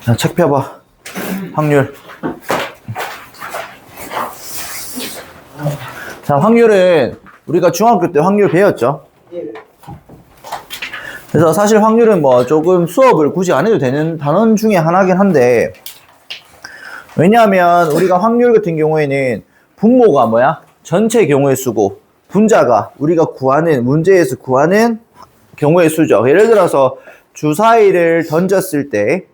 자, 책 펴봐. 확률. 자, 확률은 우리가 중학교 때 확률 배웠죠? 그래서 사실 확률은 뭐 조금 수업을 굳이 안 해도 되는 단원 중에 하나긴 한데, 왜냐하면 우리가 확률 같은 경우에는 분모가 뭐야? 전체 경우의 수고, 분자가 우리가 구하는, 문제에서 구하는 경우의 수죠. 예를 들어서 주사위를 던졌을 때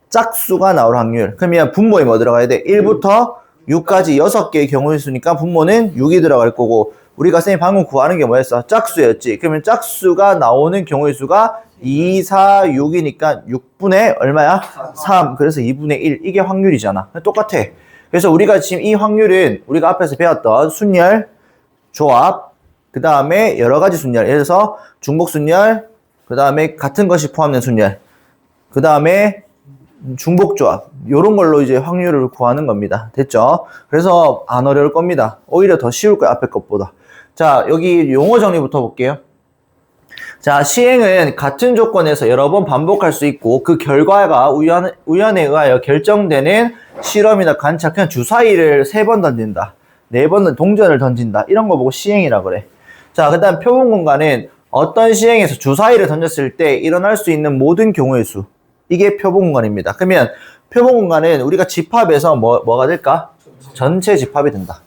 짝수가 나올 확률. 그러면 분모에 뭐 들어가야 돼? 1부터 6까지 6개의 경우의 수니까 분모는 6이 들어갈 거고, 우리가 쌤이 방금 구하는 게 뭐였어? 짝수였지. 그러면 짝수가 나오는 경우의 수가 2, 4, 6이니까 6분의 얼마야? 3. 그래서 2분의 1. 이게 확률이잖아. 똑같아. 그래서 우리가 지금 이 확률은 우리가 앞에서 배웠던 순열, 조합, 그 다음에 여러 가지 순열. 예를 들어서 중복 순열, 그 다음에 같은 것이 포함된 순열, 그 다음에 중복 조합. 요런 걸로 이제 확률을 구하는 겁니다. 됐죠? 그래서 안 어려울 겁니다. 오히려 더 쉬울 거야, 앞에 것보다. 자, 여기 용어 정리부터 볼게요. 자, 시행은 같은 조건에서 여러 번 반복할 수 있고, 그 결과가 우연에 의하여 결정되는 실험이나 관찰, 그냥 주사위를 3번 던진다, 4번 동전을 던진다, 이런 거 보고 시행이라 그래. 자, 그 다음 표본 공간은 어떤 시행에서 주사위를 던졌을 때 일어날 수 있는 모든 경우의 수. 이게 표본 공간입니다. 그러면 표본 공간은 우리가 집합해서 뭐가 될까? 전체 집합이 된다.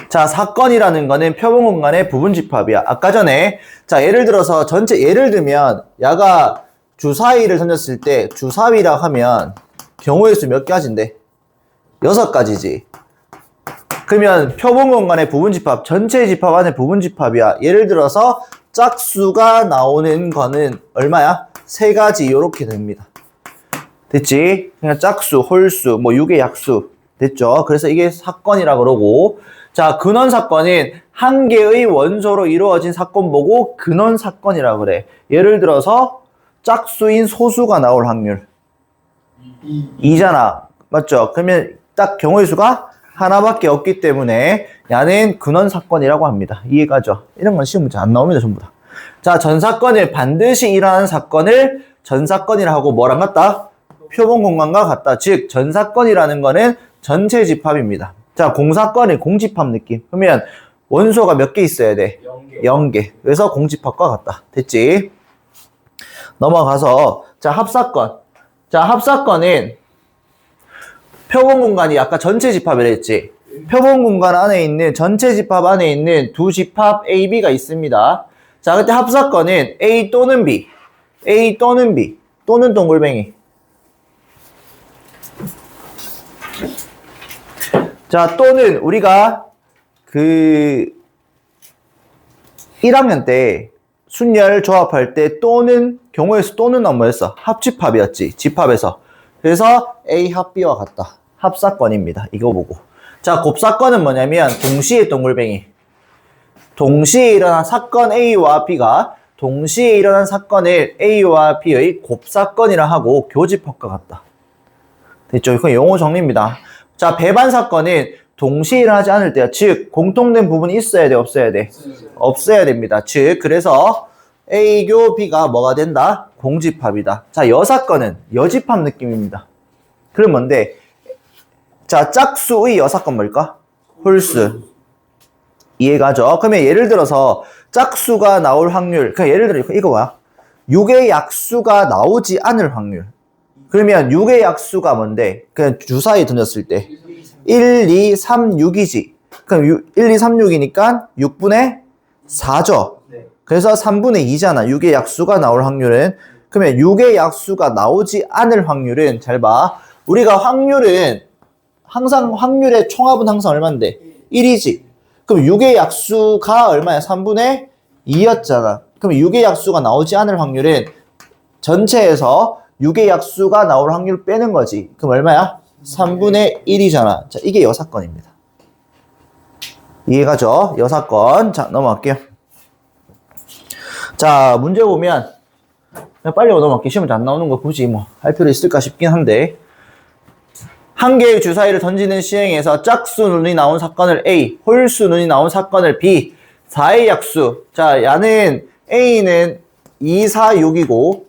자, 사건이라는 거는 표본 공간의 부분 집합이야. 아까 전에, 자, 예를 들어서 예를 들면, 야가 주사위를 던졌을 때, 주사위라 하면, 경우의 수 몇 가지인데? 6가지지. 그러면 표본 공간의 부분 집합, 전체 집합 안에 부분 집합이야. 예를 들어서, 짝수가 나오는 거는 얼마야? 3가지, 요렇게 됩니다. 됐지? 그냥 짝수, 홀수, 뭐 6의 약수. 됐죠? 그래서 이게 사건이라 그러고, 자, 근원 사건은 한 개의 원소로 이루어진 사건 보고 근원 사건이라 그래. 예를 들어서 짝수인 소수가 나올 확률 2잖아. 맞죠? 그러면 딱 경우의 수가 하나밖에 없기 때문에 야는 근원 사건이라고 합니다. 이해가죠? 이런 건 시험 문제 안 나옵니다, 전부 다. 자, 전 사건을 반드시 일어나는 사건을 전 사건이라 하고 뭐랑 같다? 표본 공간과 같다. 즉, 전 사건이라는 거는 전체 집합입니다. 자, 공사건은 공집합 느낌. 그러면 원소가 몇 개 있어야 돼? 0개. 그래서 공집합과 같다. 됐지? 넘어가서, 자, 합사건. 자, 합사건은 표본 공간이 아까 전체 집합이라 했지? 표본 공간 안에 있는, 전체 집합 안에 있는 두 집합 A, B가 있습니다. 자, 그때 합사건은 A 또는 B. A 또는 B. 또는 동글뱅이. 자, 또는 우리가 1학년 때 순열 조합할 때 또는 경우의 수 또는 뭐였어? 합집합이었지. 집합에서. 그래서 A 합 B와 같다. 합사건입니다. 이거 보고. 자, 곱사건은 뭐냐면 동시에 동글뱅이. 동시에 일어난 사건 A와 B가 동시에 일어난 사건을 A와 B의 곱사건이라 하고 교집합과 같다. 됐죠? 이건 용어 정리입니다. 자, 배반 사건은 동시에 일어나지 않을 때야. 즉, 공통된 부분이 있어야 돼, 없어야 돼? 없어야 됩니다. 즉, 그래서 A교 B가 뭐가 된다? 공집합이다. 자, 여사건은 여집합 느낌입니다. 그럼 뭔데? 자, 짝수의 여사건 뭘까? 홀수. 이해가죠? 그러면 예를 들어서 짝수가 나올 확률. 그냥 예를 들어 이거 뭐야? 6의 약수가 나오지 않을 확률. 그러면 6의 약수가 뭔데? 그냥 주사위 던졌을 때 1, 2, 3, 6이지. 그럼 1, 2, 3, 6이니까 6분의 4죠. 그래서 3분의 2잖아. 6의 약수가 나올 확률은. 그러면 6의 약수가 나오지 않을 확률은, 잘 봐. 우리가 확률은 항상 확률의 총합은 항상 얼마인데? 1이지. 그럼 6의 약수가 얼마야? 3분의 2였잖아. 그럼 6의 약수가 나오지 않을 확률은 전체에서 6의 약수가 나올 확률 빼는 거지. 그럼 얼마야? 3분의 1이잖아. 자, 이게 여사건입니다. 이해가죠? 여사건. 자, 넘어갈게요. 자, 문제 보면 빨리 넘어갈게요. 시험에 안 나오는 거 굳이 뭐 할 필요 있을까 싶긴 한데, 한 개의 주사위를 던지는 시행에서 짝수 눈이 나온 사건을 A, 홀수 눈이 나온 사건을 B, 4의 약수. 자, 야는 A는 2, 4, 6이고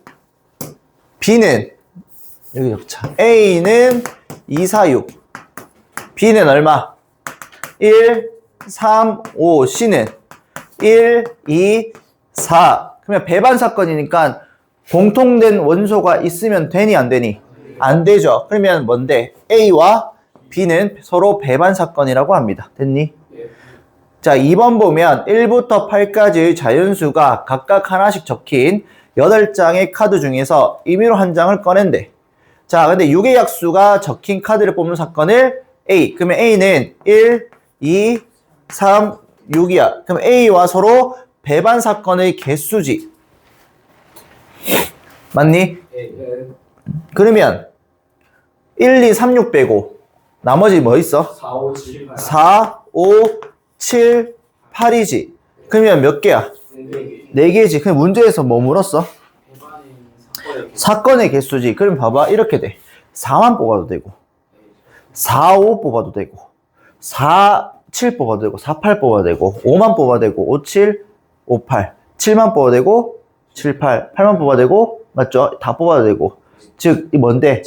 B는 여기 적자. A는 2, 4, 6. B는 얼마? 1, 3, 5. C는 1, 2, 4. 그러면 배반 사건이니까 공통된 원소가 있으면 되니 안 되니? 안 되죠. 그러면 뭔데? A와 B는 서로 배반 사건이라고 합니다. 됐니? 자, 2번 보면 1부터 8까지의 자연수가 각각 하나씩 적힌 8장의 카드 중에서 임의로 한 장을 꺼낸대. 자, 근데 6의 약수가 적힌 카드를 뽑는 사건을 A. 그러면 A는 1, 2, 3, 6이야. 그럼 A와 서로 배반 사건의 개수지. 맞니? 그러면 1, 2, 3, 6 빼고 나머지 뭐 있어? 4, 5, 7, 8. 4, 5, 7, 8이지. 그러면 몇 개야? 4개지. 그럼 문제에서 뭐 물었어? 사건의 개수지. 그럼 봐봐. 이렇게 돼. 4만 뽑아도 되고 4, 5 뽑아도 되고 4, 7 뽑아도 되고 4, 8 뽑아도 되고 5만 뽑아도 되고 5, 7, 5, 8 7만 뽑아도 되고 7, 8 8만 뽑아도 되고 맞죠? 다 뽑아도 되고 즉 이 뭔데?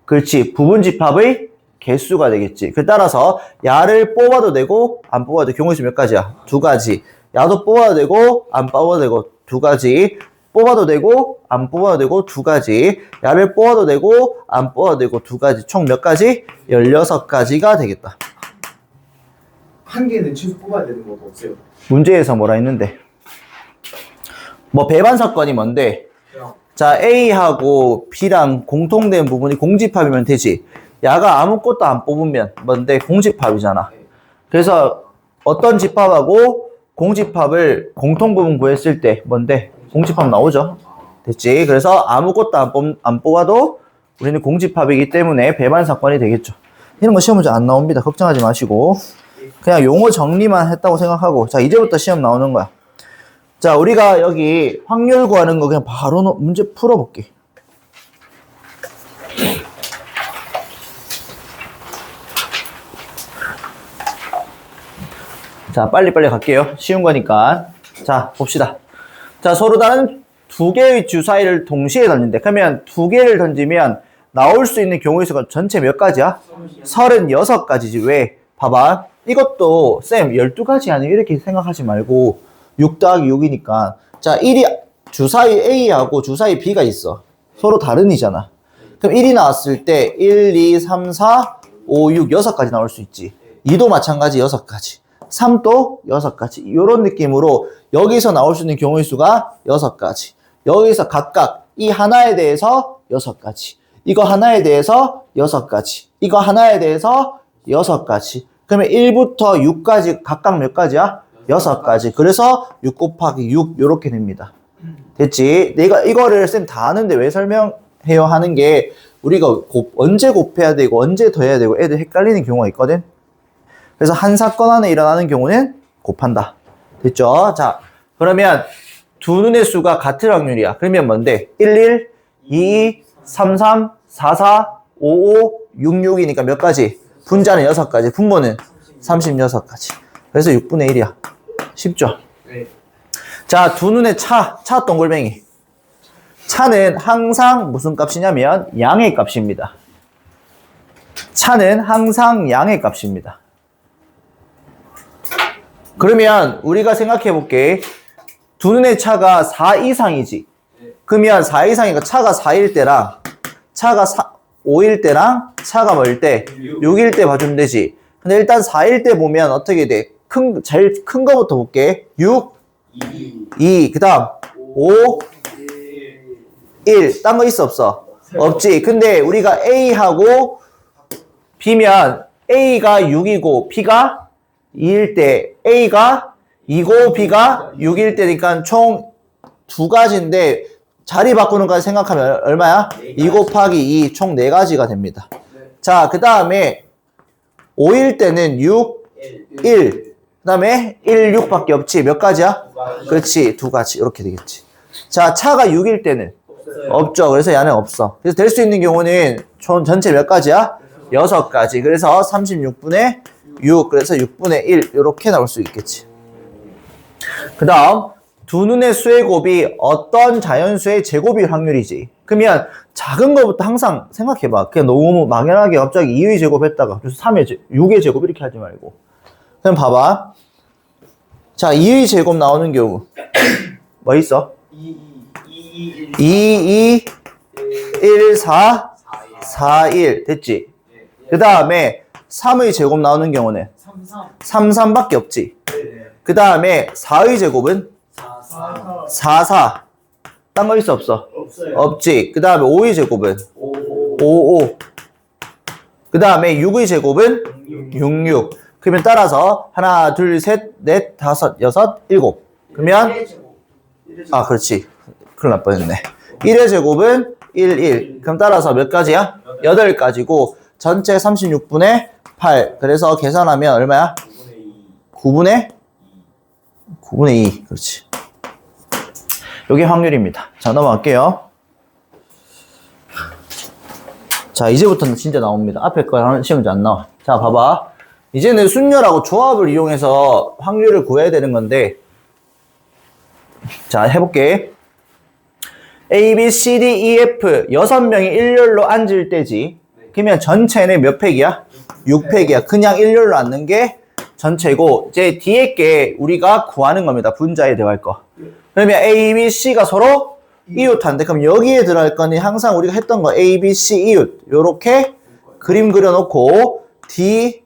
그렇지. 부분집합의 개수가 되겠지. 그 따라서 야를 뽑아도 되고 안 뽑아도 되고 경우의 수 몇 가지야? 2가지. 야도 뽑아도 되고 안 뽑아도 되고 2가지. 뽑아도 되고 안 뽑아도 되고 2가지. 야를 뽑아도 되고 안 뽑아도 되고 2가지. 총 몇 가지? 16가지가 되겠다. 한 개는 최소 뽑아야 되는 거 없어요? 문제에서 뭐라 했는데? 뭐 배반 사건이 뭔데? 자, A하고 B랑 공통된 부분이 공집합이면 되지. 야가 아무것도 안 뽑으면 뭔데? 공집합이잖아. 그래서 어떤 집합하고 공집합을 공통부분 구했을 때 뭔데? 공집합 나오죠. 됐지? 그래서 아무것도 안 뽑아도 우리는 공집합이기 때문에 배반 사건이 되겠죠. 이런 거 시험 문제 안 나옵니다. 걱정하지 마시고 그냥 용어 정리만 했다고 생각하고 자, 이제부터 시험 나오는 거야. 자, 우리가 여기 확률 구하는 거 그냥 바로 문제 풀어볼게. 자, 빨리빨리 갈게요. 쉬운 거니까. 자, 봅시다. 자, 서로 다른 2개의 주사위를 동시에 던진대. 그러면 2개를 던지면 나올 수 있는 경우의 수가 전체 몇 가지야? 36가지지. 왜? 봐봐. 이것도 쌤 12가지 아니에요? 이렇게 생각하지 말고 6 더하기 6이니까 자, 1이 주사위 A하고 주사위 B가 있어. 서로 다른이잖아. 그럼 1이 나왔을 때 1, 2, 3, 4, 5, 6, 6가지 나올 수 있지. 2도 마찬가지 6가지. 3도 6가지. 이런 느낌으로 여기서 나올 수 있는 경우의 수가 6가지. 여기서 각각 이 하나에 대해서 6가지. 이거 하나에 대해서 6가지. 이거 하나에 대해서 6가지. 그러면 1부터 6까지 각각 몇 가지야? 6가지. 그래서 6 곱하기 6 요렇게 됩니다. 됐지? 내가 이거를 쌤 다 아는데 왜 설명해요 하는 게 우리가 언제 곱해야 되고 언제 더해야 되고 애들 헷갈리는 경우가 있거든. 그래서 한 사건 안에 일어나는 경우는 곱한다. 됐죠? 자, 그러면 두 눈의 수가 같을 확률이야. 그러면 뭔데? 1, 2, 3, 3, 4, 4, 5, 5, 6, 6이니까 몇 가지? 분자는 6가지. 분모는 36가지. 그래서 6분의 1이야. 쉽죠? 네. 자, 두 눈의 차 동글뱅이. 차는 항상 무슨 값이냐면 양의 값입니다. 차는 항상 양의 값입니다. 그러면 우리가 생각해 볼게. 두 눈의 차가 4 이상이지. 그러면 4 이상이니까 차가 4일 때랑 차가 5일 때랑 차가 뭐일 때? 6일 때 봐주면 되지. 근데 일단 4일 때 보면 어떻게 돼? 제일 큰 거부터 볼게. 6, 2, 그 다음 5, 1. 딴 거 있어 없어? 없지. 근데 우리가 A하고 B면 A가 6이고 B가 2일 때 A가 2고 B가 6일 때니까 총 2가지인데 자리 바꾸는 까지 생각하면 얼마야? 2 곱하기 2 총 4가지가 됩니다. 자, 그 다음에 5일 때는 6, 1. 그 다음에 1, 6밖에 없지. 몇 가지야? 그렇지. 2가지. 이렇게 되겠지. 자, 차가 6일 때는 없죠. 그래서 얘는 없어. 그래서 될 수 있는 경우는 총 전체 몇 가지야? 6가지. 그래서 36분의 6. 그래서 6분의 1. 이렇게 나올 수 있겠지. 그 다음 두 눈의 수의 곱이 어떤 자연수의 제곱일 확률이지. 그러면 작은 거부터 항상 생각해봐. 그냥 너무 막연하게 갑자기 2의 제곱 했다가 그래서 6의 제곱 이렇게 하지 말고. 그럼 봐봐. 자, 2의 제곱 나오는 경우 뭐 있어? 2, 2, 1, 4, 4, 1 됐지? 그 다음에 3의 제곱 나오는 경우는 3, 3밖에 없지. 그 다음에 4의 제곱은 4, 4. 딴 거 있어 없어? 없지. 그 다음에 5의 제곱은 5, 5. 그 다음에 6의 제곱은 6, 6. 그러면 따라서 하나, 둘, 셋, 넷, 다섯, 여섯, 일곱. 그러면 아, 그렇지. 큰일 날 뻔했네. 1의 제곱은 1, 1. 그럼 따라서 몇 가지야? 8가지고 전체 36분의 8. 그래서 계산하면 얼마야? 9분의 2. 그렇지. 요게 확률입니다. 자, 넘어갈게요. 자, 이제부터는 진짜 나옵니다. 앞에 거 하는 시험이 안 나와. 자, 봐봐. 이제는 순열하고 조합을 이용해서 확률을 구해야 되는 건데, 자, 해볼게. A, B, C, D, E, F 6명이 일렬로 앉을 때지. 그러면 전체는 몇 팩이야? 6팩이야. 그냥 일렬로 앉는 게 전체고, 이제 뒤에 게 우리가 구하는 겁니다. 분자에 들어갈 거. 그러면 A, B, C가 서로 이웃한데, 그럼 여기에 들어갈 거는 항상 우리가 했던 거 A, B, C 이웃. 요렇게 그림 그려놓고 D,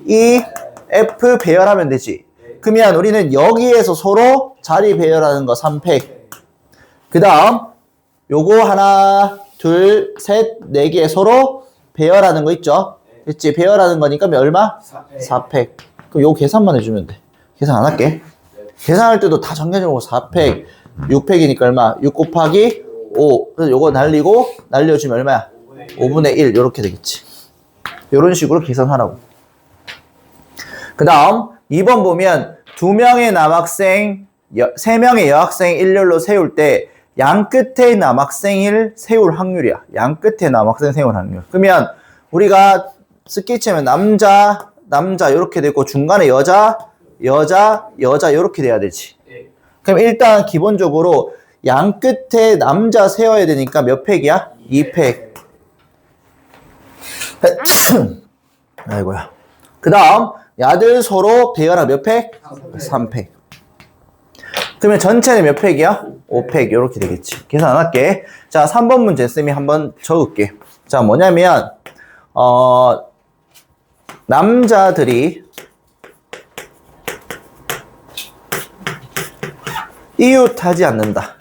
E, F 배열하면 되지. 그러면 우리는 여기에서 서로 자리 배열하는 거 3팩. 그 다음 요거 하나, 둘, 셋, 네 개 서로 배열하는 거 있죠? 그치? 배열하는 거니까 얼마? 4팩. 그럼 요거 계산만 해주면 돼. 계산 안 할게. 계산할 때도 다 정해주고 4팩, 6팩이니까 얼마? 6 곱하기 5. 그래서 요거 날려주면 얼마야? 5분의 1. 요렇게 되겠지. 요런 식으로 계산하라고. 그 다음 2번 보면 2명의 남학생, 3명의 여학생 일렬로 세울 때 양 끝에 남학생을 세울 확률이야. 양 끝에 남학생 세울 확률. 그러면 우리가 스케치하면 남자 이렇게 되고 중간에 여자 이렇게 돼야 되지. 그럼 일단 기본적으로 양 끝에 남자 세워야 되니까 몇 팩이야? 2팩. 아이고야. 그 다음 야들 서로 배열하 몇 팩? 3팩. 그러면 전체는 몇 팩이야? 5팩 이렇게 되겠지. 계산 안 할게. 자, 3번 문제 쌤이 한번 적을게. 자, 뭐냐면 남자들이 이웃하지 않는다.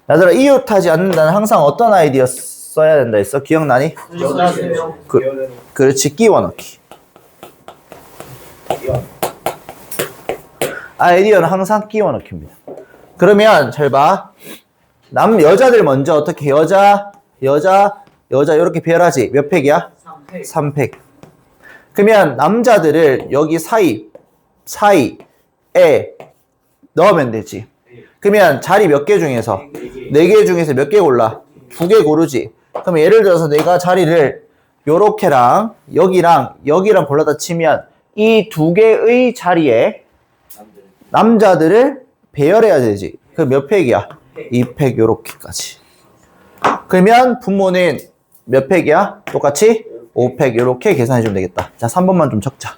얘들아, 이웃하지 않는다는 항상 어떤 아이디어 써야 된다 했어? 기억나니? 그렇지, 끼워 넣기. 아이디어는 항상 끼워 넣기입니다. 그러면 잘 봐. 여자들 먼저 어떻게 여자 이렇게 배열하지. 몇 팩이야? 3팩. 그러면 남자들을 여기 사이에 넣으면 되지. 그러면 자리 몇 개 중에서 4개 중에서 몇 개 골라? 2개 고르지. 그럼 예를 들어서 내가 자리를 요렇게랑 여기랑 골라다 치면 이 2개의 자리에 남자들을 배열해야 되지. 그럼 몇 팩이야? 2팩 요렇게까지. 그러면 분모는 몇 팩이야? 똑같이 5팩 요렇게 계산해주면 되겠다. 자, 3번만 좀 적자.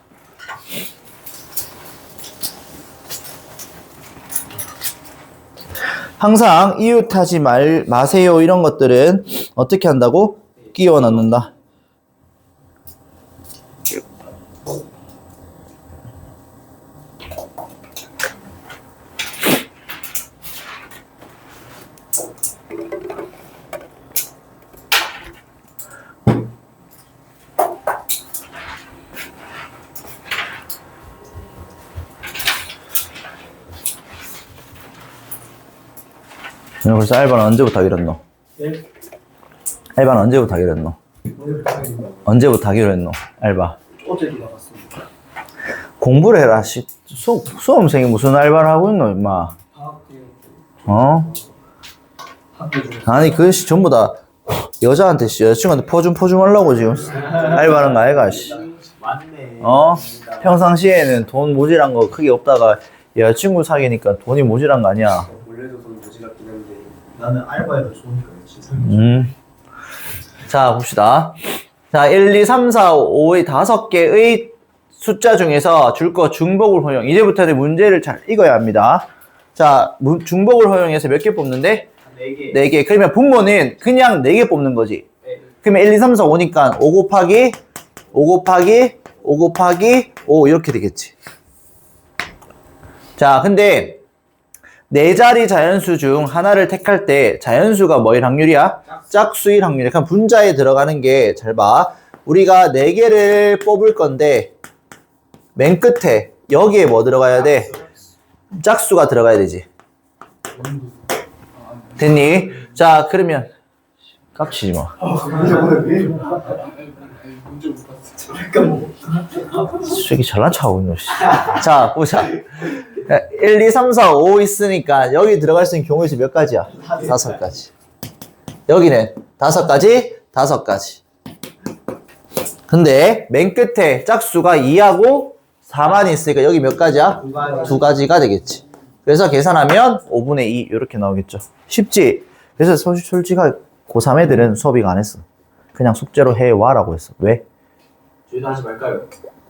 항상 이웃하지 마세요 이런 것들은 어떻게 한다고? 끼워 넣는다. 벌써 알바는 언제부터 하기로 했노? 네? 알바는 언제부터 하기로 했노? 언제부터 하기로 했노? 알바. 어제도 나갔습니다. 공부를 해라. 수험생이 무슨 알바를 하고 있노, 임마. 어? 아니, 그것이 전부 다 여자친구한테 포줌 하려고 지금 알바하는 거 아이가, 씨. 맞네. 평상시에는 돈 모질한 거 크게 없다가 여자친구 사귀니까 돈이 모자란 거 아니야. 원래도 돈 모자랐긴 한데. 나는 알바에도 좋은 줄 알지. 자, 봅시다. 자, 1, 2, 3, 4, 5의 5개의 숫자 중에서 줄 거 중복을 허용. 이제부터는 문제를 잘 읽어야 합니다. 자, 중복을 허용해서 몇 개 뽑는데? 4개. 4개. 그러면 분모는 그냥 4개 뽑는 거지. 그러면 1, 2, 3, 4, 5니까 5 곱하기 5 곱하기 5 곱하기 5 이렇게 되겠지. 자, 근데 4자리 자연수 중 하나를 택할 때 자연수가 뭐일 확률이야? 짝수일 확률이야. 그럼 분자에 들어가는 게 잘 봐. 우리가 4개를 뽑을 건데 맨 끝에 여기에 뭐 들어가야 돼? 짝수가 들어가야 되지. 됐니? 자, 그러면 깝치지 마. 되게 잘난 척하고 있노. 자, 보자. 1, 2, 3, 4, 5 있으니까 여기 들어갈 수 있는 경우의 수 몇 가지야? 5가지. 여기는 5가지, 5가지. 근데 맨 끝에 짝수가 2하고 4만 있으니까 여기 몇 가지야? 2가지가 되겠지. 그래서 계산하면 5분의 2 이렇게 나오겠죠. 쉽지? 그래서 솔직하게 고3 애들은 수업이가 안 했어. 그냥 숙제로 해와라고 했어. 왜? 저희도 하지 말까요?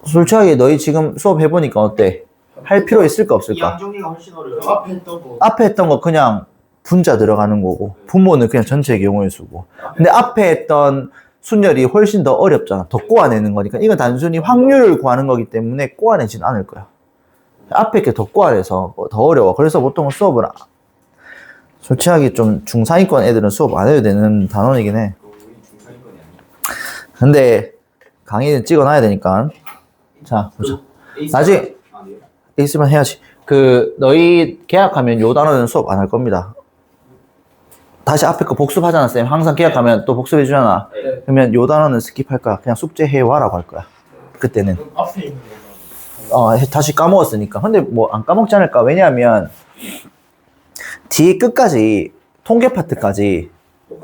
솔직하게 너희 지금 수업 해보니까 어때? 할 필요 있을까 없을까? 이항정리가 훨씬 어려워요. 앞에 했던 거. 앞에 했던 거 그냥 분자 들어가는 거고 분모는 그냥 전체 경우의 수고. 근데 앞에 했던 순열이 훨씬 더 어렵잖아. 더 꼬아내는 거니까. 이건 단순히 확률을 구하는 거기 때문에 꼬아내진 않을 거야. 앞에 게 더 꼬아내서 더 어려워. 그래서 보통 수업을 솔직하게 좀 중상위권 애들은 수업 안 해도 되는 단원이긴 해. 근데 강의는 찍어놔야 되니까. 자, 보자. 나중에 있으면 해야지. 너희 계약하면 요 단어는 수업 안 할 겁니다. 다시 앞에 거 복습하잖아, 쌤. 항상 계약하면 또 복습해주잖아. 그러면 요 단어는 스킵할 거야. 그냥 숙제해와라고 할 거야. 그때는. 앞에 있는 거. 다시 까먹었으니까. 근데 뭐 안 까먹지 않을까? 왜냐하면 뒤에 끝까지 통계 파트까지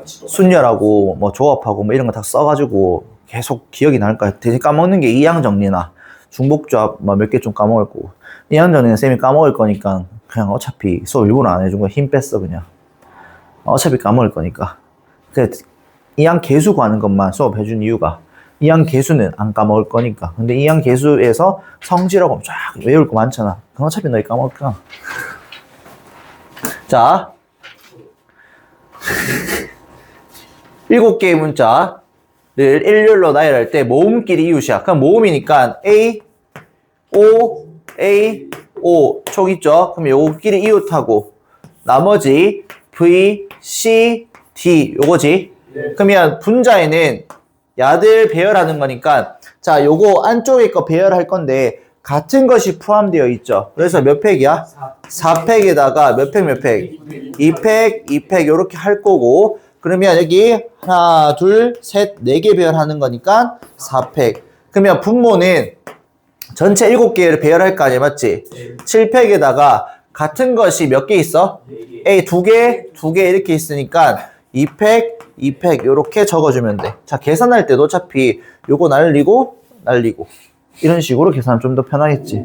순열하고 뭐 조합하고 뭐 이런 거 다 써가지고 계속 기억이 날 거야. 대신 까먹는 게 이항 정리나 중복조합 뭐 몇 개 좀 까먹을 거고. 이항 정리는 쌤이 까먹을 거니까 그냥 어차피 수업 일부러 안 해준 거 힘 뺐어 그냥. 어차피 까먹을 거니까. 이항 계수 구하는 것만 수업 해준 이유가 이항 계수는 안 까먹을 거니까. 근데 이항 계수에서 성질하고 쫙 외울 거 많잖아. 그건 어차피 너희 까먹을 거야. 자, 7개의 문자를 일렬로 나열할 때 모음끼리 이웃이야. 그럼 모음이니까 A, O, A, O 총 있죠? 그럼 요끼리 이웃하고 나머지 V, C, D 요거지? 그러면 분자에는 야들 배열하는 거니까 자, 요거 안쪽에 거 배열할 건데 같은 것이 포함되어 있죠. 그래서 몇 팩이야? 4팩에다가 몇 팩 몇 팩? 2팩, 2팩 요렇게 할 거고 그러면 여기 하나, 둘, 셋, 4개 배열하는 거니까 4팩. 그러면 분모는 전체 7개를 배열할 거 아니야, 맞지? 7팩에다가 같은 것이 몇 개 있어? A 2개, 2개 이렇게 있으니까 2팩, 2팩 요렇게 적어주면 돼. 자, 계산할 때도 어차피 요거 날리고 이런 식으로 계산하면 좀 더 편하겠지.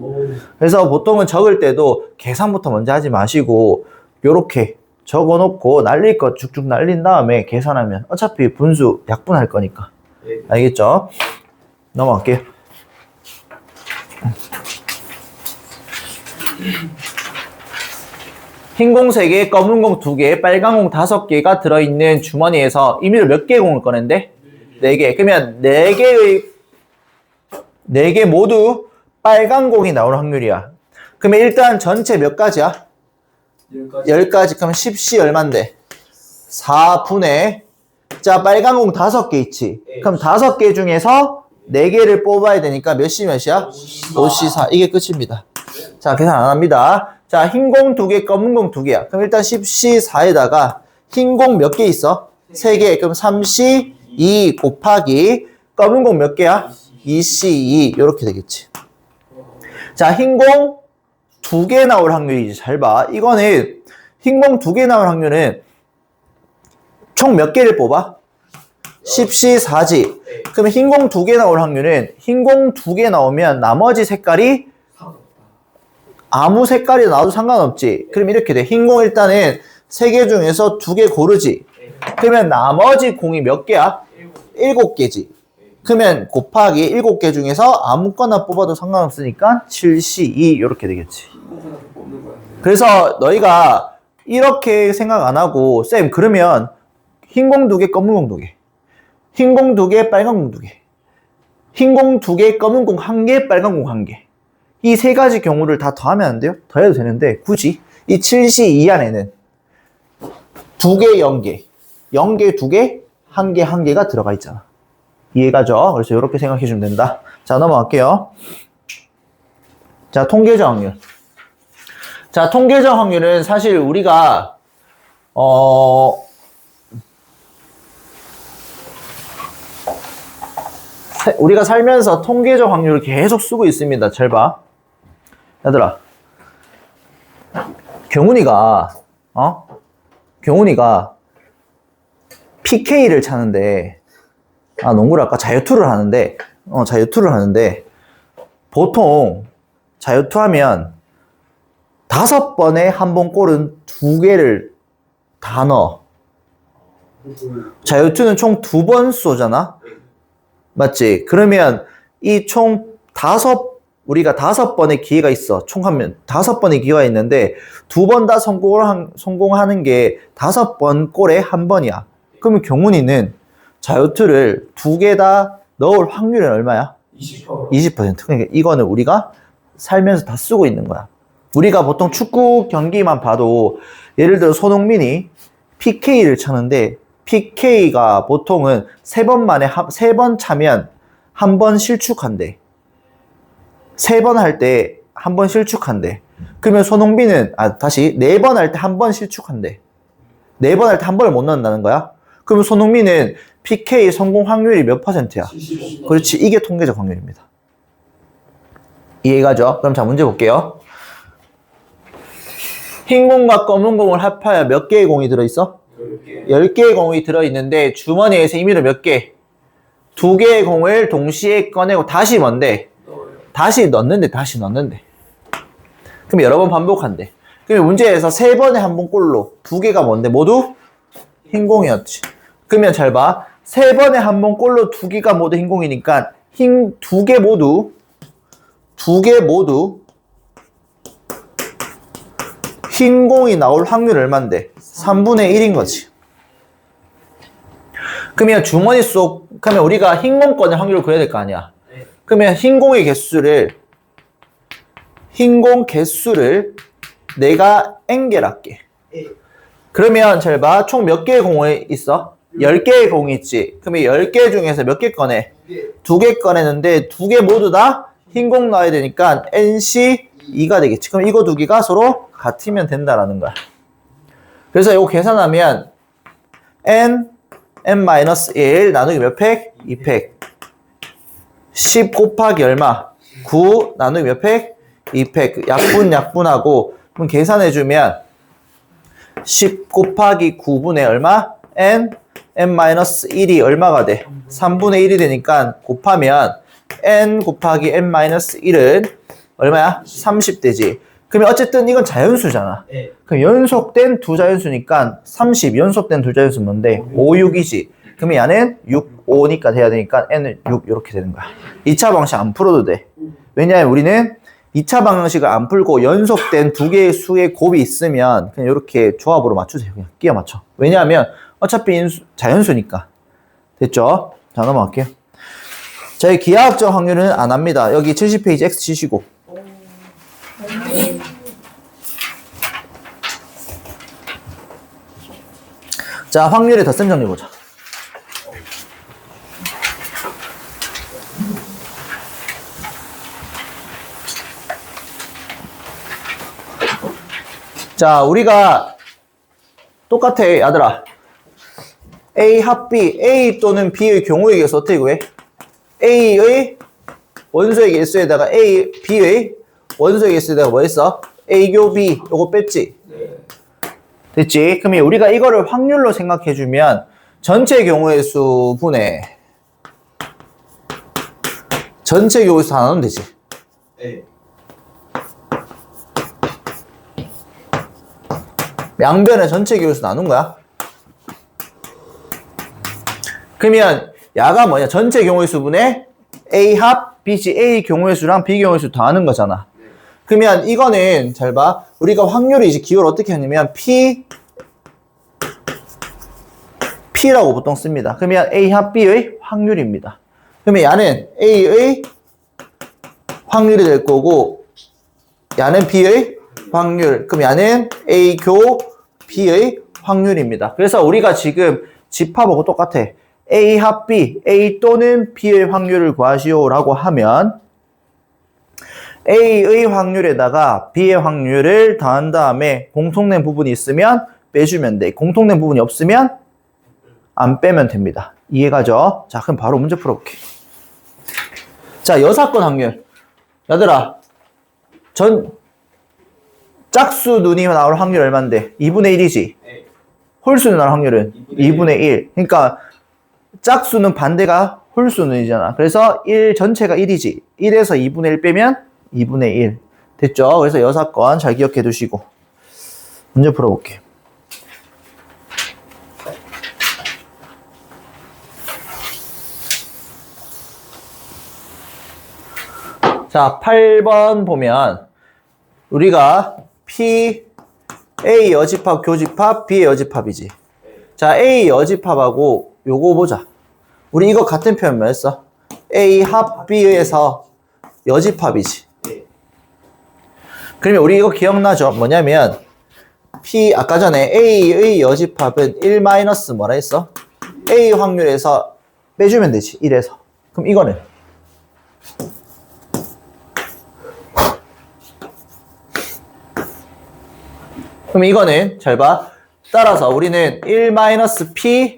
그래서 보통은 적을 때도 계산부터 먼저 하지 마시고 요렇게 적어놓고 날릴 거 쭉쭉 날린 다음에 계산하면 어차피 분수 약분할 거니까. 알겠죠? 넘어갈게요. 흰 공 3개, 검은 공 2개, 빨간 공 5개가 들어있는 주머니에서 임의로 몇 개의 공을 꺼낸대? 4개. 그러면 4개 모두 빨간 공이 나올 확률이야. 그러면 일단 전체 몇 가지야? 10가지. 그럼 10시 얼만데? 4분의 자, 빨간 공 5개 있지? 그럼 5개 중에서 4개를 뽑아야 되니까 몇 시 몇이야? 5시 4. 이게 끝입니다. 자, 계산 안 합니다. 자, 흰 공 2개, 검은 공 2개야. 그럼 일단 10시 4에다가 흰 공 몇 개 있어? 3개. 그럼 3시 2 곱하기 검은 공 몇 개야? 2시 2. 이렇게 되겠지. 자, 흰 공 2개 나올 확률이지. 잘 봐. 이거는 흰 공 2개 나올 확률은 총 몇 개를 뽑아? 10시 4지. 그러면 흰 공 2개 나올 확률은 흰 공 2개 나오면 나머지 색깔이 아무 색깔이 나와도 상관없지. 그럼 이렇게 돼. 흰 공 일단은 3개 중에서 2개 고르지. 그러면 나머지 공이 몇 개야? 7개지. 그러면 곱하기 7개 중에서 아무거나 뽑아도 상관없으니까 7C2 이렇게 되겠지. 그래서 너희가 이렇게 생각 안 하고 쌤 그러면 흰 공 2개, 검은 공 2개. 흰 공 2개, 빨간 공 2개. 흰 공 2개, 검은 공 1개, 빨간 공 1개. 이 3가지 경우를 다 더하면 안 돼요? 더해도 되는데 굳이 이 7C2 안에는 2개, 0개, 0개, 2개, 1개, 1개가 들어가 있잖아. 이해가죠? 그래서 이렇게 생각해 주면 된다. 자, 넘어갈게요. 자, 통계적 확률. 자, 통계적 확률은 사실 우리가 우리가 살면서 통계적 확률을 계속 쓰고 있습니다. 잘 봐. 얘들아. 경훈이가 PK를 차는데, 농구를 아까 자유투를 하는데, 보통 자유투 하면 5번에 한 번 골은 2개를 다 넣어. 자유투는 총 2번 쏘잖아? 맞지? 그러면 이 총 우리가 5번의 기회가 있어. 총 하면 5번의 기회가 있는데 2번 다 성공하는 게 5번 골에 1번이야. 그러면 경훈이는 자유투를 2개 다 넣을 확률은 얼마야? 20%. 그러니까 이거는 우리가 살면서 다 쓰고 있는 거야. 우리가 보통 축구 경기만 봐도 예를 들어 손흥민이 PK를 차는데 PK가 보통은 3번 만에 3번 차면 1번 실축한대. 3번 할 때 1번 실축한대. 그러면 손흥민은 4번 할 때 1번 실축한대. 4번 할 때 1번을 못 넣는다는 거야? 그러면 손흥민은 PK 성공 확률이 몇 %야? 70%. 그렇지. 이게 통계적 확률입니다. 이해가죠? 그럼 자, 문제 볼게요. 흰 공과 검은 공을 합하여 몇 개의 공이 들어있어? 10개의 공이 들어있는데 주머니에서 임의로 몇 개? 2개의 공을 동시에 꺼내고 다시 뭔데? 다시 넣는데. 그럼 여러 번 반복한대. 그러면 문제에서 3번에 한 번 골로 2개가 뭔데? 모두 흰 공이었지. 그러면 잘 봐. 3번에 한 번 골로 2개가 모두 흰 공이니까 2개 모두 흰 공이 나올 확률 얼만데? 3분의 1인 거지. 그러면 주머니 그러면 우리가 흰 공 꺼낼 확률을 구해야 될 거 아니야. 그러면 흰 공 개수를 내가 n개를 할게. 그러면 잘 봐. 총 몇 개의 공이 있어? 10개의 공이 있지. 그러면 10개 중에서 몇 개 꺼내? 2개 꺼내는데 2개 모두 다 흰 공 나와야 되니까 NC2가 되겠지. 그럼 이거 2개가 서로 같으면 된다라는 거야. 그래서 이거 계산하면 n-1 나누기 몇 팩? 2팩. 10 곱하기 얼마? 9 나누기 몇 팩? 2팩. 약분하고 그럼 계산해주면 10 곱하기 9분의 얼마? n-1이 얼마가 돼? 3분의 1이 되니까 곱하면 n 곱하기 n-1은 얼마야? 30 되지. 그러면 어쨌든 이건 자연수잖아. 그럼 연속된 두 자연수니까 30 연속된 두 자연수 뭔데? 5, 6이지. 그러면 얘는 6, 5니까 돼야 되니까 n은 6 이렇게 되는 거야. 2차 방식 안 풀어도 돼. 왜냐하면 우리는 2차 방식을 안 풀고 연속된 2개의 수의 곱이 있으면 그냥 이렇게 조합으로 맞추세요. 그냥 끼워 맞춰. 왜냐하면 어차피 자연수니까. 됐죠? 자, 넘어갈게요. 저희 기하학적 확률은 안 합니다. 여기 70페이지 X 치시고. 자, 확률의 덧셈 정리 보자. 자, 우리가 똑같아, 얘들아. A 합 B, A 또는 B의 경우에 의해서 어떻게 구해? A의 원소의 개수에다가 B의 원소의 개수에다가 뭐 했어? A교 B, 요거 뺐지? 됐지? 그러면 우리가 이거를 확률로 생각해주면 전체 경우의 수 분의 전체 경우의 수 다 나누면 되지? 양변의 전체 경우의 수 나눈 거야. 그러면 야가 뭐냐? 전체 경우의 수분에 A 합 B지 A 경우의 수랑 B 경우의 수 더하는 거잖아. 그러면 이거는 잘 봐. 우리가 확률을 이제 기호를 어떻게 하냐면 P라고 보통 씁니다. 그러면 A 합 B의 확률입니다. 그러면 야는 A의 확률이 될 거고 야는 B의 확률. 그럼 야는 A 교 B의 확률입니다. 그래서 우리가 지금 집합하고 똑같아. A 합 B, A 또는 B의 확률을 구하시오라고 하면 A의 확률에다가 B의 확률을 더한 다음에 공통된 부분이 있으면 빼주면 돼. 공통된 부분이 없으면 안 빼면 됩니다. 이해가죠? 자, 그럼 바로 문제 풀어볼게. 자, 여사건 확률. 얘들아, 짝수 눈이 나올 확률 얼마인데? 2분의 1이지? 홀수는 나올 확률은? 2분의 1. 그러니까 짝수는 반대가 홀수는이잖아. 그래서 1 전체가 1이지. 1에서 2분의 1 빼면 2분의 1. 됐죠? 그래서 여사건 잘 기억해 두시고. 문제 풀어볼게. 자, 8번 보면 우리가 P, A 여집합, 교집합, B의 여집합이지. 자, A 여집합하고 요거 보자. 우리 이거 같은 표현 뭐였어? A 합 B에서 여집합이지. 그러면 우리 이거 기억나죠? 뭐냐면 P 아까 전에 A의 여집합은 1 마이너스 뭐라 했어? A 확률에서 빼주면 되지. 1에서. 그럼 이거는 그럼 이거는 잘 봐. 따라서 우리는 1 마이너스 P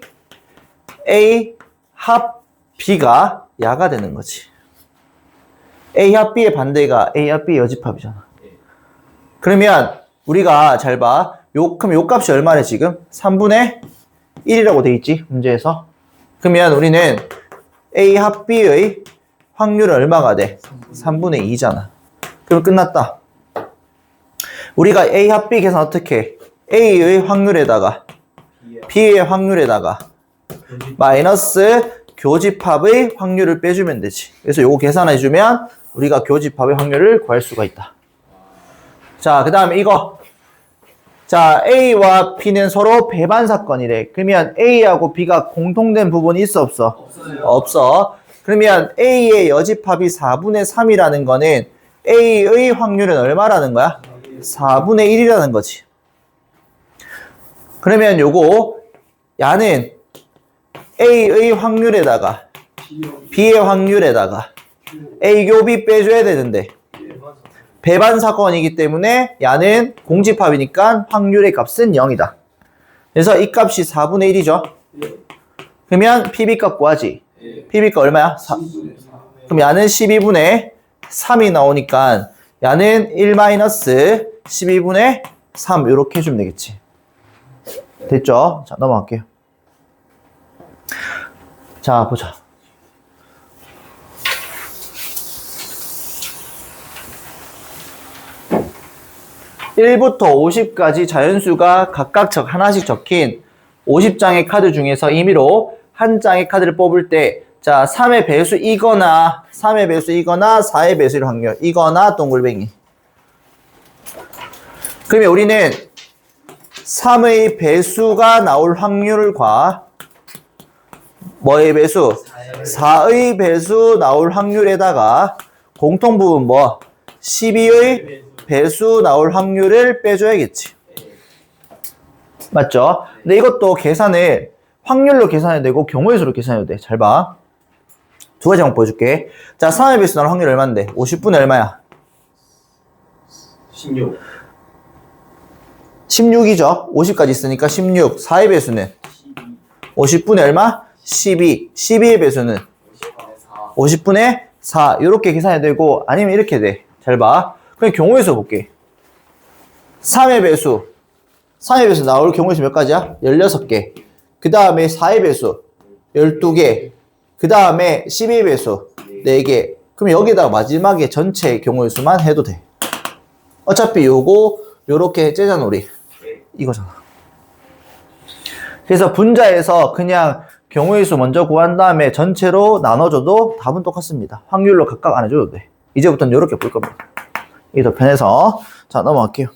A 합 B가 야가 되는 거지. A 합 B의 반대가 A 합 B 여집합이잖아. 그러면 우리가 잘 봐. 그럼 요 값이 얼마래 지금? 3분의 1이라고 돼 있지 문제에서. 그러면 우리는 A 합 B의 확률은 얼마가 돼? 3분의 2잖아. 그럼 끝났다. 우리가 A 합 B 계산 어떻게 해? A의 확률에다가 B의 확률에다가 마이너스 교집합의 확률을 빼주면 되지. 그래서 요거 계산해주면 우리가 교집합의 확률을 구할 수가 있다. 자, 그 다음에 이거. 자, A와 B는 서로 배반 사건이래. 그러면 A하고 B가 공통된 부분이 있어, 없어? 없어. 그러면 A의 여집합이 4분의 3이라는 거는 A의 확률은 얼마라는 거야? 4분의 1이라는 거지. 그러면 요거 야는 A의 확률에다가 B의 확률에다가 A 교 B 빼줘야 되는데 배반 사건이기 때문에 야는 공집합이니까 확률의 값은 0이다. 그래서 이 값이 4분의 1이죠. 그러면 PB 값 구하지. PB 값 얼마야? 4. 그럼 야는 12분의 3이 나오니까 야는 1-12분의 3 이렇게 해주면 되겠지. 됐죠? 자, 넘어갈게요. 자, 보자. (1부터 50까지) 자연수가 각각 하나씩 적힌 50장의 카드 중에서 임의로 한 장의 카드를 뽑을 때, 자, 3의 배수이거나 3의 배수이거나 4의 배수일 확률, 이거나 동글뱅이. 그러면 우리는 3의 배수가 나올 확률과 뭐의 배수? 4의 배수 나올 확률에다가 공통부분 뭐? 12의 배수 나올 확률을 빼줘야겠지. 맞죠? 근데 이것도 계산을 확률로 계산해도 되고 경우의 수로 계산해도 돼. 잘 봐. 두 가지 방법 보여줄게. 자, 3의 배수 나올 확률 얼마인데? 50분의 얼마야? 16. 16이죠. 50까지 있으니까 16. 4의 배수는? 50분의 얼마? 12. 12의 배수는? 50분의 4. 이렇게 계산해도 되고, 아니면 이렇게 돼. 잘 봐. 그냥 경우의 수 볼게. 3의 배수. 3의 배수 나올 경우의 수 몇 가지야? 16개. 그 다음에 4의 배수. 12개. 그 다음에 12의 배수. 4개. 그럼 여기다가 마지막에 전체 경우의 수만 해도 돼. 어차피 요거, 요렇게 째잖아, 우리. 이거잖아. 그래서 분자에서 그냥 경우의 수 먼저 구한 다음에 전체로 나눠줘도 답은 똑같습니다. 확률로 각각 안 해줘도 돼. 이제부터는 이렇게 볼 겁니다. 이게 더 편해서. 자, 넘어갈게요.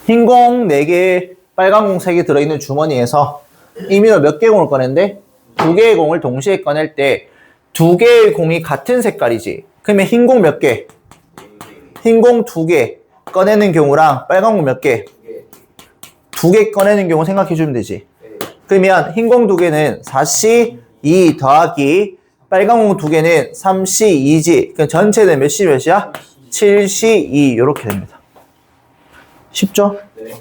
흰 공 4개, 빨간 공 3개 들어있는 주머니에서 임의로 몇 개의 공을 꺼냈는데 2개의 공을 동시에 꺼낼 때 2개의 공이 같은 색깔이지. 그러면 흰 공 몇 개? 흰 공 2개 꺼내는 경우랑 빨간 공 몇 개? 2개 꺼내는 경우 생각해 주면 되지. 그러면 흰 공 2개는 4C 2 더하기 빨간 공 2개는 3C 2지. 그럼 전체는 몇 C 몇이야? 7C 2 이렇게 됩니다. 쉽죠? 네.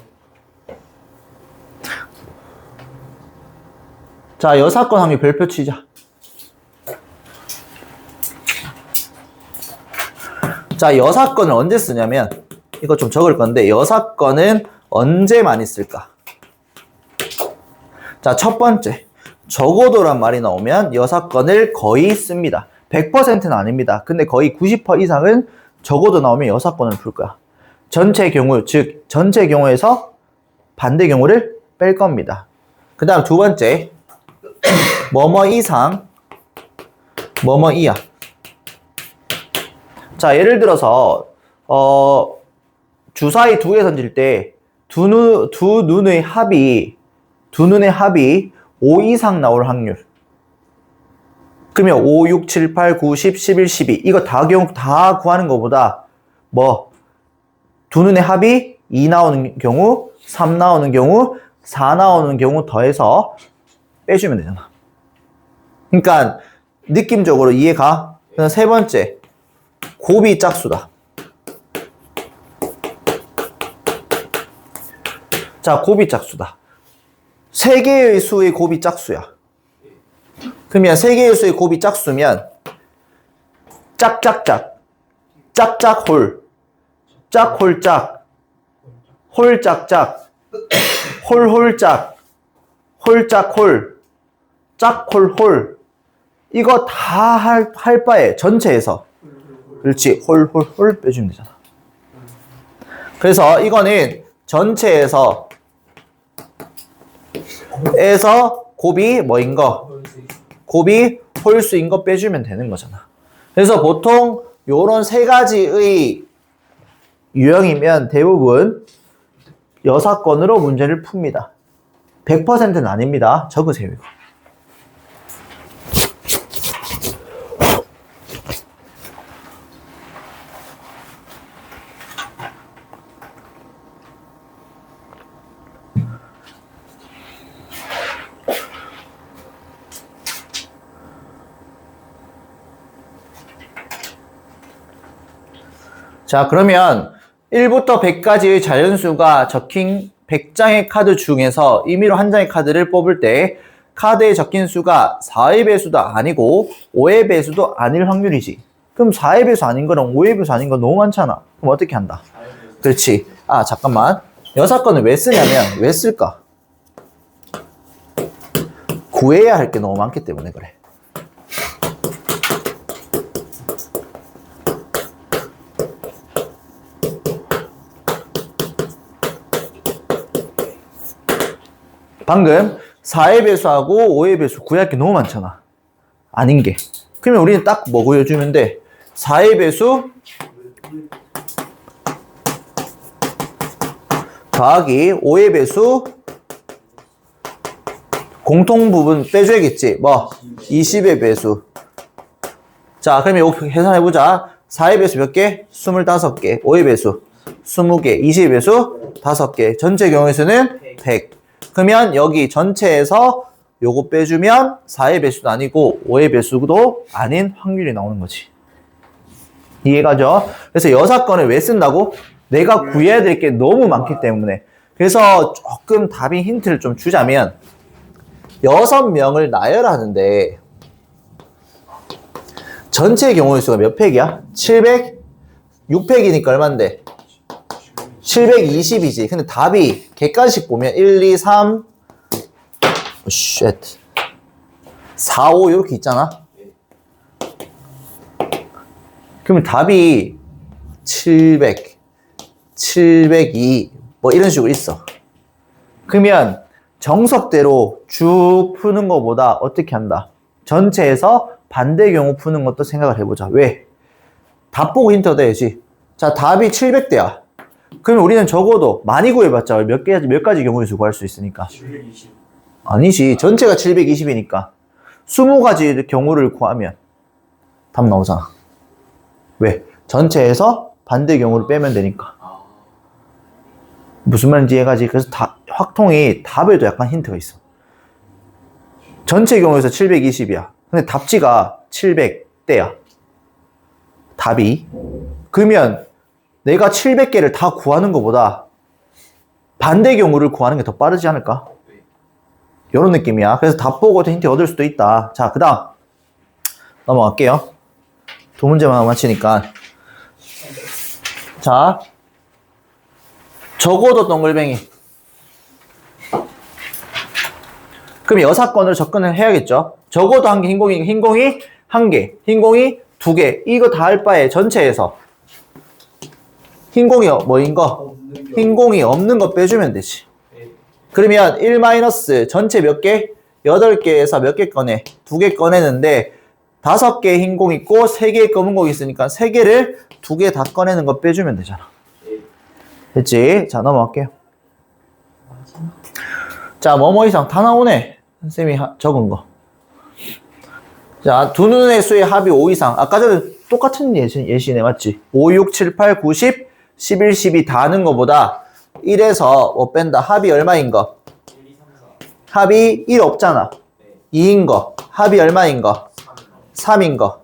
자, 여사건 확률 별표 치자. 자, 여사건을 언제 쓰냐면 이거 좀 적을 건데 여사건은 언제 많이 쓸까? 자, 첫 번째 적어도란 말이 나오면 여사건을 거의 씁니다. 100%는 아닙니다. 근데 거의 90% 이상은 적어도 나오면 여사건을 풀 거야. 전체 경우, 즉 전체 경우에서 반대 경우를 뺄 겁니다. 그 다음 두 번째 뭐뭐 이상 뭐뭐 이하. 자, 예를 들어서 주사위 2개 던질 때 두 눈의 합이 5 이상 나올 확률. 그러면 5, 6, 7, 8, 9, 10, 11, 12 이거 다 구하는 것보다 두 눈의 합이 2 나오는 경우, 3 나오는 경우, 4 나오는 경우 더해서 빼주면 되잖아. 그러니까 느낌적으로 이해가? 그다음 세 번째 곱이 짝수다. 자, 곱이 짝수다. 3개의 수의 곱이 짝수야. 그러면 3개의 수의 곱이 짝수면 짝짝짝, 짝짝홀, 짝홀짝, 홀짝짝, 홀홀짝, 홀짝홀, 짝홀홀 이거 다 할 바에 전체에서 그렇지 홀홀홀 빼주면 되잖아. 그래서 이거는 전체에서 곱이 뭐인 거? 곱이 홀수인 거 빼주면 되는 거잖아. 그래서 보통 요런 3가지의 유형이면 대부분 여사건으로 문제를 풉니다. 100%는 아닙니다. 적으세요, 이거. 자, 그러면 1부터 100까지의 자연수가 적힌 100장의 카드 중에서 임의로 한 장의 카드를 뽑을 때 카드에 적힌 수가 4의 배수도 아니고 5의 배수도 아닐 확률이지. 그럼 4의 배수 아닌 거랑 5의 배수 아닌 거 너무 많잖아. 그럼 어떻게 한다? 그렇지. 아, 잠깐만. 여사건을 왜 쓰냐면 왜 쓸까? 구해야 할 게 너무 많기 때문에 그래. 방금 4의 배수하고 5의 배수 구할 게 너무 많잖아. 아닌 게. 그러면 우리는 딱 뭐 구해주면 돼? 4의 배수 더하기 5의 배수 공통 부분 빼줘야겠지. 뭐? 20의 배수. 자, 그러면 이거 계산해보자. 4의 배수 몇 개? 25개. 5의 배수 20개. 20의 배수 5개. 전체 경우의 수는 100. 그러면 여기 전체에서 요거 빼주면 4의 배수도 아니고 5의 배수도 아닌 확률이 나오는 거지. 이해가죠? 그래서 여사건을 왜 쓴다고? 내가 구해야 될 게 너무 많기 때문에. 그래서 조금 답인 힌트를 좀 주자면 6명을 나열하는데 전체 경우의 수가 몇 팩이야? 700? 6팩이니까 얼만데? 720이지. 근데 답이 객관식 보면 1, 2, 3 4, 5 이렇게 있잖아. 그러면 답이 700, 702, 뭐 이런 식으로 있어. 그러면 정석대로 쭉 푸는 것보다 어떻게 한다? 전체에서 반대 경우 푸는 것도 생각을 해보자. 왜? 답 보고 힌트 얻어야지. 자, 답이 700대야. 그러면 우리는 적어도 많이 구해봤자 몇 가지 경우의 수 구할 수 있으니까. 720. 아니지. 전체가 720이니까 20가지 경우를 구하면 답 나오잖아. 왜? 전체에서 반대 경우를 빼면 되니까. 아. 무슨 말인지 이해가지? 그래서 확통이 답에도 약간 힌트가 있어. 전체 경우에서 720이야. 근데 답지가 700대야. 답이. 그러면 내가 700개를 다 구하는 것보다 반대 경우를 구하는 게 더 빠르지 않을까? 이런 느낌이야. 그래서 답 보고 힌트 얻을 수도 있다. 자, 그 다음 넘어갈게요. 두 문제만 맞히니까. 자, 적어도 동글뱅이. 그럼 여사건으로 접근을 해야겠죠. 적어도 한 개, 흰공이 한 개, 흰공이 두 개. 이거 다 할 바에 전체에서 흰공이 뭐인 거? 흰공이 없는 거 빼주면 되지. 그러면 1 마이너스 전체 몇 개? 8개에서 몇 개 꺼내? 2개 꺼내는데 5개 흰공 있고 3개 검은 공 있으니까 3개를 2개 다 꺼내는 거 빼주면 되잖아. 됐지? 자, 넘어갈게요. 자, 뭐뭐 이상 다 나오네. 선생님이 적은 거. 자, 두 눈의 수의 합이 5 이상. 아까 전에 똑같은 예시네, 맞지? 5, 6, 7, 8, 9, 10, 11, 12 다 하는 거보다 1에서 뭐 뺀다. 합이 얼마인 거? 합이 1 없잖아. 2인 거. 합이 얼마인 거? 3인 거.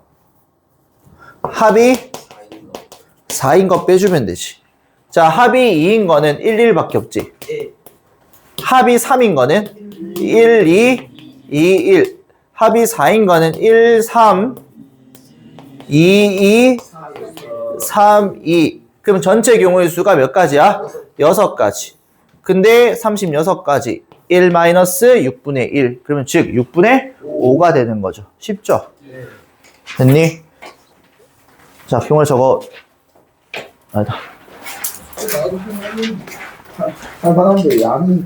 합이 4인 거 빼주면 되지. 자, 합이 2인 거는 1, 1밖에 없지. 합이 3인 거는 1, 2, 2, 1. 합이 4인 거는 1, 3, 2, 2, 3, 2. 그럼 전체 경우의 수가 몇 가지야? 6가지. 근데 36가지. 1 마이너스 6분의 1. 그러면 즉 6분의 5가 되는 거죠. 쉽죠? 됐니? 자, 경우를 적어. 아니다. 할 만한데 양이